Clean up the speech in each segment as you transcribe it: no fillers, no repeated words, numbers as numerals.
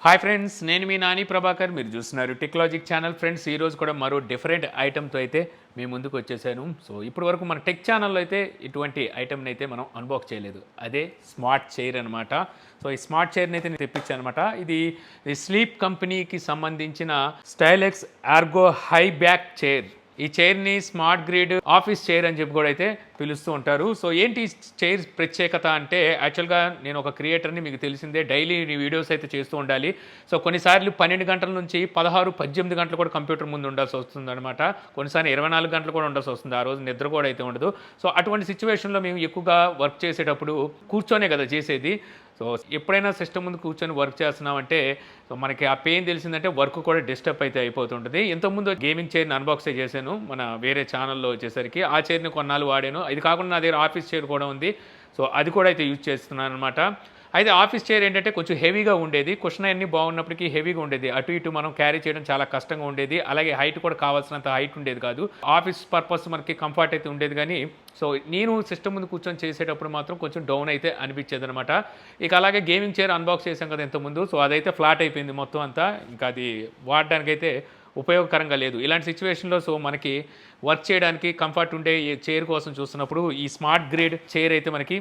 Hi friends, నేను మీ నాని ప్రభాకర్. మీరు చూస్తున్నారు టెక్నాలజిక్ ఛానల్. ఫ్రెండ్స్, ఈరోజు కూడా మరో డిఫరెంట్ ఐటెంతో అయితే మీ ముందుకు వచ్చేసాను. సో ఇప్పటి వరకు మన టెక్ ఛానల్లో అయితే ఇటువంటి ఐటెంని అయితే మనం అన్బాక్స్ చేయలేదు. అదే స్మార్ట్ చైర్ అనమాట. సో ఈ స్మార్ట్ చైర్ని అయితే నేను తెప్పించాను అనమాట. ఇది స్లీప్ కంపెనీకి సంబంధించిన స్టైలెక్స్ ఆర్గో హై బ్యాక్ చైర్. ఈ చైర్ని స్మార్ట్ గ్రిడ్ ఆఫీస్ చైర్ అని చెప్పి కూడా అయితే పిలుస్తూ ఉంటారు. సో ఏంటి చైర్ ప్రత్యేకత అంటే, యాక్చువల్గా నేను ఒక క్రియేటర్ని, మీకు తెలిసిందే, డైలీ వీడియోస్ అయితే చేస్తూ ఉండాలి. సో కొన్నిసార్లు 12 గంటల నుంచి 16-18 గంటలు కూడా కంప్యూటర్ ముందు ఉండాల్సి వస్తుంది అనమాట. కొన్నిసార్లు 24 గంటలు కూడా ఉండాల్సి వస్తుంది. ఆ రోజు నిద్ర కూడా అయితే ఉండదు. సో అటువంటి సిచ్యువేషన్లో మేము ఎక్కువగా వర్క్ చేసేటప్పుడు కూర్చొనే కదా చేసేది. సో ఎప్పుడైనా సిస్టమ్ ముందు కూర్చొని వర్క్ చేస్తున్నామంటే సో మనకి ఆ పెయిన్ తెలిసిందంటే వర్క్ కూడా డిస్టర్బ్ అయితే అయిపోతుంటుంది. ఇంతకుముందు గేమింగ్ చైర్ని అన్బాక్స్ చేశాను మన వేరే ఛానల్లో వచ్చేసరికి. ఆ చైర్ని కొన్నాళ్ళు వాడాను. ఇది కాకుండా నా దగ్గర ఆఫీస్ చైర్ కూడా ఉంది. సో అది కూడా అయితే యూజ్ చేస్తున్నాను అనమాట. అయితే ఆఫీస్ చైర్ ఏంటంటే కొంచెం హెవీగా ఉండేది. కుషన్ అన్నీ బాగున్నప్పటికీ హెవీగా ఉండేది. అటు ఇటు మనం క్యారీ చేయడం చాలా కష్టంగా ఉండేది. అలాగే హైట్ కూడా కావాల్సినంత హైట్ ఉండేది కాదు. ఆఫీస్ పర్పస్ మనకి కంఫర్ట్ అయితే ఉండేది. కానీ సో నేను సిస్టమ్ ముందు కూర్చొని చేసేటప్పుడు మాత్రం కొంచెం డౌన్ అయితే అనిపించేది అనమాట. ఇక అలాగే గేమింగ్ చైర్ అన్బాక్స్ చేసాం కదా ఇంతకుముందు. సో అదైతే ఫ్లాట్ అయిపోయింది మొత్తం అంతా. ఇంకా అది వాడడానికైతే ఉపయోగకరంగా లేదు. ఇలాంటి సిచ్యువేషన్లో సో మనకి వర్క్ చేయడానికి కంఫర్ట్ ఉండే ఈ చైర్ కోసం చూస్తున్నప్పుడు ఈ స్మార్ట్ గ్రిడ్ చైర్ అయితే మనకి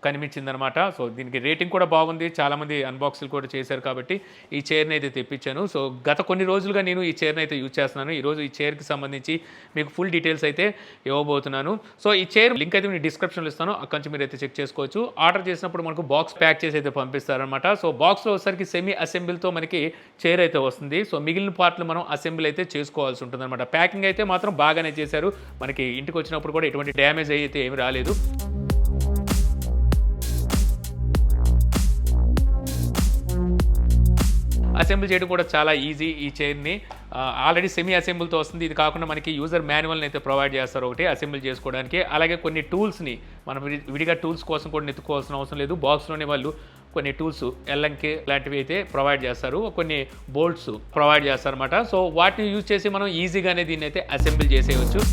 కనిపించిందనమాట. సో దీనికి రేటింగ్ కూడా బాగుంది. చాలామంది అన్బాక్స్లు కూడా చేశారు కాబట్టి ఈ చైర్ని అయితే తెప్పించాను. సో గత కొన్ని రోజులుగా నేను ఈ చైర్ని అయితే యూజ్ చేస్తున్నాను. ఈరోజు ఈ చైర్కి సంబంధించి మీకు ఫుల్ డీటెయిల్స్ అయితే ఇవ్వబోతున్నాను. సో ఈ చైర్ లింక్ అయితే నేను డిస్క్రిప్షన్లో ఇస్తాను. అక్కడి నుంచి మీరు అయితే చెక్ చేసుకోవచ్చు. ఆర్డర్ చేసినప్పుడు మనకు బాక్స్ ప్యాక్ చేసి అయితే పంపిస్తారనమాట. సో బాక్స్లో వచ్చేసరికి సెమీ అసెంబుల్తో మనకి చైర్ అయితే వస్తుంది. సో మిగిలిన పార్ట్లు మనం అసెంబుల్ అయితే చేసుకోవాల్సి ఉంటుంది అనమాట. ప్యాకింగ్ అయితే మాత్రం బాగానే చేశారు. మనకి ఇంటికి వచ్చినప్పుడు కూడా ఎటువంటి డ్యామేజ్ అయితే ఏమి రాలేదు. అసెంబుల్ చేయడం కూడా చాలా ఈజీ. ఈ చైర్ని ఆల్రెడీ సెమీ అసెంబుల్తో వస్తుంది. ఇది కాకుండా మనకి యూజర్ మాన్యువల్ని అయితే ప్రొవైడ్ చేస్తారు ఒకటి అసెంబుల్ చేసుకోవడానికి. అలాగే కొన్ని టూల్స్ని మనం విడిగా టూల్స్ కోసం కూడా నెత్తుకోవాల్సిన అవసరం లేదు. బాక్స్లోనే వాళ్ళు కొన్ని టూల్స్ ఎల్ఎంకే లాంటివి అయితే ప్రొవైడ్ చేస్తారు. కొన్ని బోల్ట్స్ ప్రొవైడ్ చేస్తారన్నమాట. సో వాటిని యూజ్ చేసి మనం ఈజీగానే దీన్ని అయితే అసెంబుల్ చేసేయచ్చు.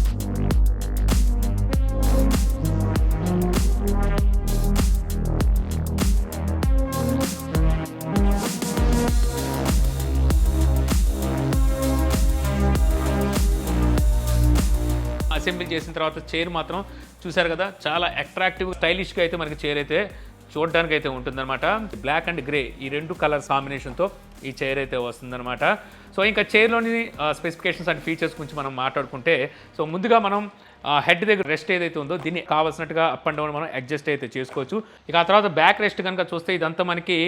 అసెంబ్లీ చేసిన తర్వాత చైర్ మాత్రం చూసారు కదా, చాలా అట్రాక్టివ్ స్టైలిష్గా అయితే మనకి చైర్ అయితే చూడడానికి అయితే ఉంటుందన్నమాట. బ్లాక్ అండ్ గ్రే ఈ రెండు కలర్స్ కాంబినేషన్తో ఈ చైర్ అయితే వస్తుందన్నమాట. సో ఇంకా చైర్లోని స్పెసిఫికేషన్స్ అండ్ ఫీచర్స్ గురించి మనం మాట్లాడుకుంటే, సో ముందుగా మనం హెడ్ దగ్గర రెస్ట్ ఏదైతే ఉందో దీన్ని కావాల్సినట్టుగా అప్ అండ్ డౌన్ మనం అడ్జస్ట్ అయితే చేసుకోవచ్చు. ఇక ఆ తర్వాత బ్యాక్ రెస్ట్ కనుక చూస్తే ఇదంతా మనకి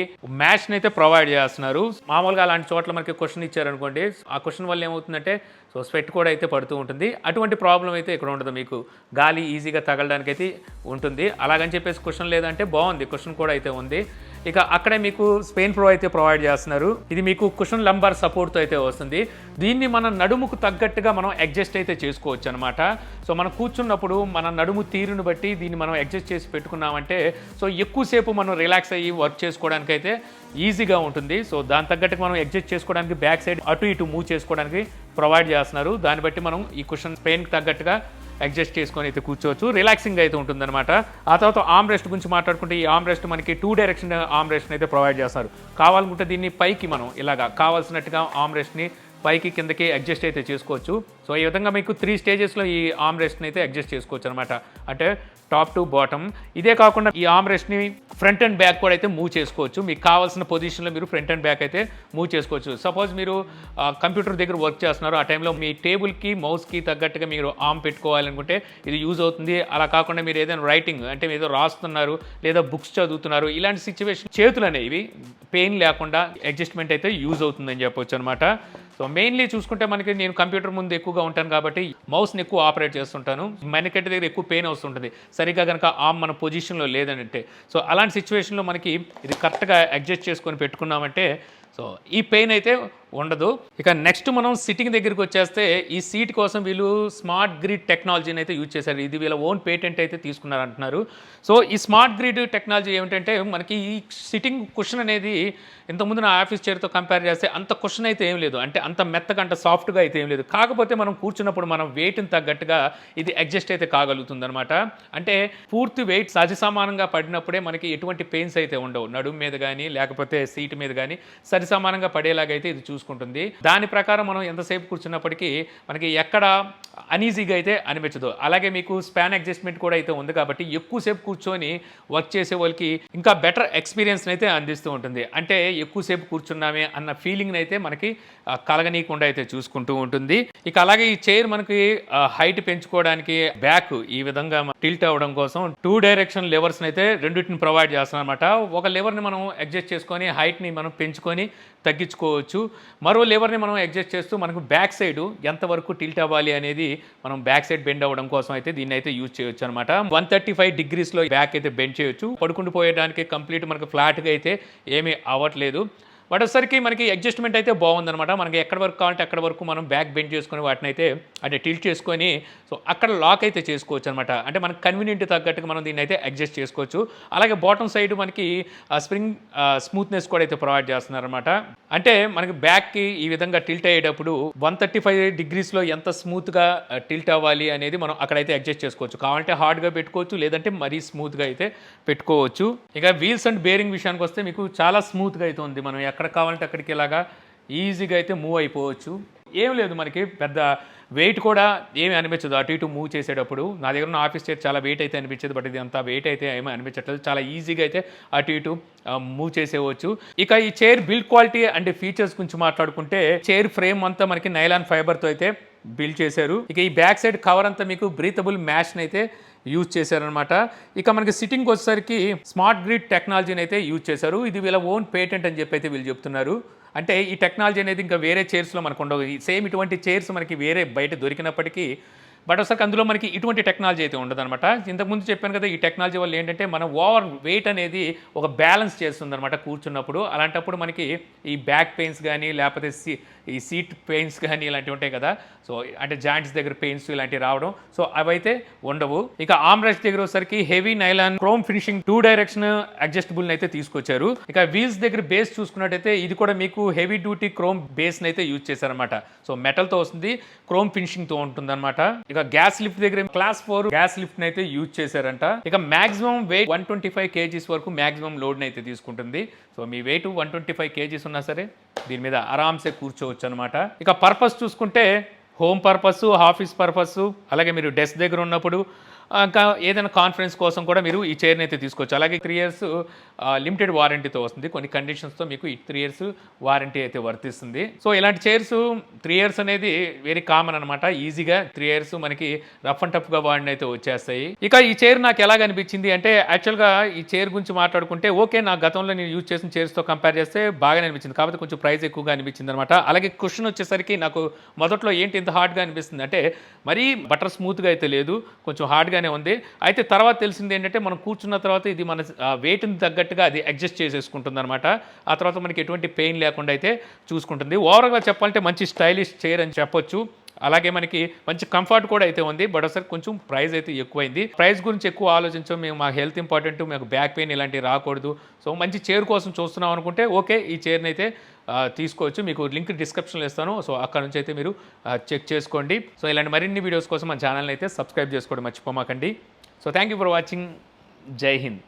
మ్యాష్ని అయితే ప్రొవైడ్ చేస్తున్నారు. మామూలుగా అలాంటి చోట్ల మనకి క్వశ్చన్ ఇచ్చారనుకోండి, ఆ క్వశ్చన్ వల్ల ఏమవుతుందంటే సో స్వెట్ కూడా అయితే పడుతూ ఉంటుంది. అటువంటి ప్రాబ్లం అయితే ఇక్కడ ఉండదు. మీకు గాలి ఈజీగా తగలడానికి అయితే ఉంటుంది. అలాగని చెప్పేసి క్వశ్చన్ లేదంటే బాగుంది, క్వశ్చన్ కూడా అయితే ఉంది. ఇక అక్కడే మీకు స్పెయిన్ ప్రో అయితే ప్రొవైడ్ చేస్తున్నారు. ఇది మీకు కుషన్ లంబార్ సపోర్ట్తో అయితే వస్తుంది. దీన్ని మన నడుముకు తగ్గట్టుగా మనం అడ్జస్ట్ అయితే చేసుకోవచ్చు అనమాట. సో మనం కూర్చున్నప్పుడు మన నడుము తీరును బట్టి దీన్ని మనం అడ్జస్ట్ చేసి పెట్టుకున్నామంటే సో ఎక్కువసేపు మనం రిలాక్స్ అయ్యి వర్క్ చేసుకోవడానికి అయితే ఈజీగా ఉంటుంది. సో దాని తగ్గట్టుగా మనం అడ్జస్ట్ చేసుకోవడానికి బ్యాక్ సైడ్ అటు ఇటు మూవ్ చేసుకోవడానికి ప్రొవైడ్ చేస్తున్నారు. దాన్ని బట్టి మనం ఈ కుషన్ స్పెయిన్కి తగ్గట్టుగా అడ్జస్ట్ చేసుకొని అయితే కూర్చోవచ్చు. రిలాక్సింగ్ అయితే ఉంటుందన్నమాట. ఆ తర్వాత ఆర్మ్ రెస్ట్ గురించి మాట్లాడుకుంటే, ఈ ఆర్మ్ రెస్ట్ మనకి 2 డైరెక్షన్ ఆర్మ్ రెస్ట్ని అయితే ప్రొవైడ్ చేస్తారు. కావాలనుకుంటే దీన్ని పైకి మనం ఇలాగా కావాల్సినట్టుగా ఆర్మ్ రెస్ట్ని పైకి కిందకి అడ్జస్ట్ అయితే చేసుకోవచ్చు. సో ఈ విధంగా మీకు 3 స్టేజెస్లో ఈ ఆర్మ్ రెస్ట్ని అయితే అడ్జస్ట్ చేసుకోవచ్చు అనమాట. అంటే టాప్ టు బాటమ్. ఇదే కాకుండా ఈ ఆర్మ్ రెస్ట్ని ఫ్రంట్ అండ్ బ్యాక్ కూడా అయితే మూవ్ చేసుకోవచ్చు. మీకు కావాల్సిన పొజిషన్లో మీరు ఫ్రంట్ అండ్ బ్యాక్ అయితే మూవ్ చేసుకోవచ్చు. సపోజ్ మీరు కంప్యూటర్ దగ్గర వర్క్ చేస్తున్నారు, ఆ టైంలో మీ టేబుల్కి మౌస్కి తగ్గట్టుగా మీరు ఆర్మ్ పెట్టుకోవాలనుకుంటే ఇది యూజ్ అవుతుంది. అలా కాకుండా మీరు ఏదైనా రైటింగ్ అంటే ఏదో రాస్తున్నారు లేదా బుక్స్ చదువుతున్నారు, ఇలాంటి సిచ్యువేషన్ చేతులు అనేవి పెయిన్ లేకుండా అడ్జస్ట్మెంట్ అయితే యూజ్ అవుతుందని చెప్పొచ్చు అనమాట. సో మెయిన్లీ చూసుకుంటే మనకి నేను కంప్యూటర్ ముందు ఎక్కువగా ఉంటాను కాబట్టి మౌస్ని ఎక్కువ ఆపరేట్ చేస్తుంటాను. మెనకెట్ దగ్గర ఎక్కువ పెయిన్ వస్తుంటుంది సరిగ్గా కనుక ఆర్మ్ మన పొజిషన్లో లేదంటే. సో అలాంటి సిచ్యువేషన్లో మనకి ఇది కరెక్ట్గా అడ్జస్ట్ చేసుకొని పెట్టుకున్నామంటే సో ఈ పెయిన్ అయితే ఉండదు. ఇక నెక్స్ట్ మనం సిట్టింగ్ దగ్గరికి వచ్చేస్తే ఈ సీట్ కోసం వీళ్ళు స్మార్ట్ గ్రిడ్ టెక్నాలజీని అయితే యూజ్ చేశారు. ఇది వీళ్ళ ఓన్ పేటెంట్ అయితే తీసుకున్నారు అంటున్నారు. సో ఈ స్మార్ట్ గ్రిడ్ టెక్నాలజీ ఏమిటంటే మనకి ఈ సిట్టింగ్ కుషన్ అనేది ఇంతకుముందు నా ఆఫీస్ చైర్తో కంపేర్ చేస్తే అంత కుషన్ అయితే ఏం లేదు, అంటే అంత మెత్తగా అంత సాఫ్ట్గా అయితే ఏం లేదు. కాకపోతే మనం కూర్చున్నప్పుడు మనం వెయిట్ని తగ్గట్టుగా ఇది అడ్జస్ట్ అయితే కాగలుగుతుంది అనమాట. అంటే పూర్తి వెయిట్ సహజ సమానంగా పడినప్పుడే మనకి ఎటువంటి పెయిన్స్ అయితే ఉండవు, నడుము మీద కానీ లేకపోతే సీట్ మీద కానీ సరి సమానంగా పడేలాగైతే ఇది చూసుకుంటుంది. దాని ప్రకారం మనం ఎంతసేపు కూర్చున్నప్పటికీ మనకి ఎక్కడ అనీజీగా అయితే అనిపించదు. అలాగే మీకు స్పాన్ అడ్జస్ట్మెంట్ కూడా అయితే ఉంది కాబట్టి ఎక్కువసేపు కూర్చొని వర్క్ చేసే వాళ్ళకి ఇంకా బెటర్ ఎక్స్పీరియన్స్ అయితే అందిస్తూ ఉంటుంది. అంటే ఎక్కువసేపు కూర్చున్నామే అన్న ఫీలింగ్ అయితే మనకి కలగనీయకుండా అయితే చూసుకుంటూ ఉంటుంది. ఇక అలాగే ఈ చైర్ మనకి హైట్ పెంచుకోవడానికి బ్యాక్ ఈ విధంగా టిల్ట్ అవ్వడం కోసం 2 డైరెక్షన్ లెవర్స్ అయితే రెండింటిని ప్రొవైడ్ చేస్తున్నాం అనమాట. ఒక లెవర్ని మనం అడ్జస్ట్ చేసుకొని హైట్ని మనం పెంచుకొని తగ్గించుకోవచ్చు. మరో లెవర్ని మనం అడ్జస్ట్ చేస్తూ మనకు బ్యాక్ సైడ్ ఎంతవరకు టిల్ట్ అవ్వాలి అనేది మనం బ్యాక్ సైడ్ బెండ్ అవ్వడం కోసం అయితే దీన్ని అయితే యూజ్ చేయొచ్చు అనమాట. 135 డిగ్రీస్లో బ్యాక్ అయితే బెండ్ చేయొచ్చు. పడుకుంటూ పోయడానికి కంప్లీట్ మనకు ఫ్లాట్గా అయితే ఏమీ అవ్వట్లేదు. బట్ ఒకసారికి మనకి అడ్జస్ట్మెంట్ అయితే బాగుందనమాట. మనకి ఎక్కడ వరకు కావాలంటే అక్కడ వరకు మనం బ్యాక్ బెండ్ చేసుకొని వాటిని అయితే అంటే టిల్ట్ చేసుకొని సో అక్కడ లాక్ అయితే చేసుకోవచ్చు అనమాట. అంటే మనకు కన్వీనియంట్ తగ్గట్టుగా మనం దీన్ని అయితే అడ్జస్ట్ చేసుకోవచ్చు. అలాగే బాటమ్ సైడ్ మనకి స్ప్రింగ్ స్మూత్నెస్ కూడా అయితే ప్రొవైడ్ చేస్తున్నారనమాట. అంటే మనకి బ్యాక్కి ఈ విధంగా టిల్ట్ అయ్యేటప్పుడు 135 డిగ్రీస్లో ఎంత స్మూత్గా టిల్ట్ అవ్వాలి అనేది మనం అక్కడైతే అడ్జస్ట్ చేసుకోవచ్చు. కావాలంటే హార్డ్గా పెట్టుకోవచ్చు, లేదంటే మరీ స్మూత్గా అయితే పెట్టుకోవచ్చు. ఇక వీల్స్ అండ్ బేరింగ్ విషయానికి వస్తే మీకు చాలా స్మూత్గా అయితే ఉంది. మనం ఎక్కడ కావాలంటే అక్కడికి ఇలాగా ఈజీగా అయితే మూవ్ అయిపోవచ్చు. ఏం లేదు, మనకి పెద్ద వెయిట్ కూడా ఏమి అనిపించదు అటు ఇటు మూవ్ చేసేటప్పుడు. నా దగ్గర ఉన్న ఆఫీస్ చైర్ చాలా వెయిట్ అయితే అనిపించేది, బట్ ఇది అంత వెయిట్ అయితే ఏమీ అనిపించట్లేదు. చాలా ఈజీగా అయితే అటు ఇటు మూవ్ చేసేవచ్చు. ఇక ఈ chair build quality and features గురించి మాట్లాడుకుంటే చైర్ ఫ్రేమ్ అంతా మనకి నైలాన్ ఫైబర్తో అయితే బిల్డ్ చేశారు. ఇక ఈ బ్యాక్ సైడ్ కవర్ అంతా మీకు బ్రీతబుల్ మ్యాష్ని అయితే యూజ్ చేశారనమాట. ఇక మనకి సిట్టింగ్ వచ్చేసరికి స్మార్ట్ గ్రిడ్ టెక్నాలజీని అయితే యూజ్ చేశారు. ఇది వీళ్ళ ఓన్ పేటెంట్ అని చెప్పి అయితే వీళ్ళు చెప్తున్నారు. అంటే ఈ టెక్నాలజీ అనేది ఇంకా వేరే చైర్స్లో మనకు ఉండవు. సేమ్ ఇటువంటి చైర్స్ మనకి వేరే బయట దొరికినప్పటికీ బట్ ఒకసారి అందులో మనకి ఇటువంటి టెక్నాలజీ అయితే ఉండదన్నమాట. ఇంతకుముందు చెప్పాను కదా, ఈ టెక్నాలజీ వల్ల ఏంటంటే మన ఓవర్ వెయిట్ అనేది ఒక బ్యాలెన్స్ చేస్తుంది అనమాట కూర్చున్నప్పుడు. అలాంటప్పుడు మనకి ఈ బ్యాక్ పెయిన్స్ కానీ లేకపోతే ఈ సీట్ పెయిన్స్ కానీ ఇలాంటివి ఉంటాయి కదా, సో అంటే జాయింట్స్ దగ్గర పెయిన్స్ ఇలాంటివి రావడం, సో అవైతే ఉండవు. ఇక ఆర్మ్ రెస్ట్ దగ్గర వచ్చేసరికి heavy nylon chrome finishing 2 direction adjustable అయితే తీసుకొచ్చారు. ఇక వీల్స్ దగ్గర బేస్ చూసుకున్నట్టయితే ఇది కూడా మీకు హెవీ డ్యూటీ క్రోమ్ బేస్ అయితే యూజ్ చేశారనమాట. సో మెటల్తో వస్తుంది, క్రోమ్ ఫినిషింగ్ తో ఉంటుంది అనమాట. ఇక గ్యాస్ లిఫ్ట్ దగ్గర క్లాస్ 4 గ్యాస్ లిఫ్ట్ అయితే యూజ్ చేశారంట. ఇక మాక్సిమం వెయిట్ 125 kgs వరకు మాక్సిమం లోడ్ అయితే తీసుకుంటుంది. సో మీ వెయిట్ 125 kgs ఉన్నా సరే దీని మీద ఆరామ్సే కూర్చోవచ్చు అనమాట. ఇక పర్పస్ చూసుకుంటే హోమ్ పర్పస్, ఆఫీస్ పర్పస్, అలాగే మీరు డెస్క్ దగ్గర ఉన్నప్పుడు ఇంకా ఏదైనా కాన్ఫరెన్స్ కోసం కూడా మీరు ఈ చైర్ని అయితే తీసుకోవచ్చు. అలాగే 3 years లిమిటెడ్ వారంటీతో వస్తుంది. కొన్ని కండిషన్స్తో మీకు ఈ 3 years వారంటీ అయితే వర్తిస్తుంది. సో ఇలాంటి చైర్స్ 3 years అనేది వెరీ కామన్ అనమాట. ఈజీగా 3 years మనకి రఫ్ అండ్ టఫ్గా వాడిని అయితే వచ్చేస్తాయి. ఇక ఈ చైర్ నాకు ఎలాగ అనిపించింది అంటే, యాక్చువల్గా ఈ చైర్ గురించి మాట్లాడుకుంటే ఓకే, నా గతంలో నేను యూజ్ చేసిన చైర్స్తో కంపేర్ చేస్తే బాగానే అనిపించింది. కాకపోతే కొంచెం ప్రైస్ ఎక్కువగా అనిపించింది అనమాట. అలాగే కుషన్ వచ్చేసరికి నాకు మొదట్లో ఏంటి ఇంత హార్డ్గా అనిపిస్తుంది అంటే, మరీ బటర్ స్మూత్గా అయితే లేదు, కొంచెం హార్డ్గానే ఉంది. అయితే తర్వాత తెలిసింది ఏంటంటే, మనం కూర్చున్న తర్వాత ఇది మన వెయిట్ని తగ్గట్టుగా అది అడ్జస్ట్ చేసేసుకుంటుంది అనమాట. ఆ తర్వాత మనకి ఎటువంటి పెయిన్ లేకుండా అయితే చూసుకుంటుంది. ఓవరాల్గా చెప్పాలంటే మంచి స్టైలిష్ చైర్ అని చెప్పొచ్చు. అలాగే మనకి మంచి కంఫర్ట్ కూడా అయితే ఉంది. బట్ ఒకసారి కొంచెం ప్రైస్ అయితే ఎక్కువైంది. ప్రైస్ గురించి ఎక్కువ ఆలోచించాం మేము, మా హెల్త్ ఇంపార్టెంట్, మాకు బ్యాక్ పెయిన్ ఇలాంటివి రాకూడదు. సో మంచి చైర్ కోసం చూస్తున్నాం అనుకుంటే ఓకే, ఈ చైర్ని అయితే తీసుకోవచ్చు. మీకు లింక్ డిస్క్రిప్షన్లో ఇస్తాను. సో అక్కడ నుంచి అయితే మీరు చెక్ చేసుకోండి. సో ఇలాంటి మరిన్ని వీడియోస్ కోసం మన ఛానల్ని అయితే సబ్స్క్రైబ్ చేసుకోవడం మర్చిపోమాకండి. So thank you for watching. Jai Hind.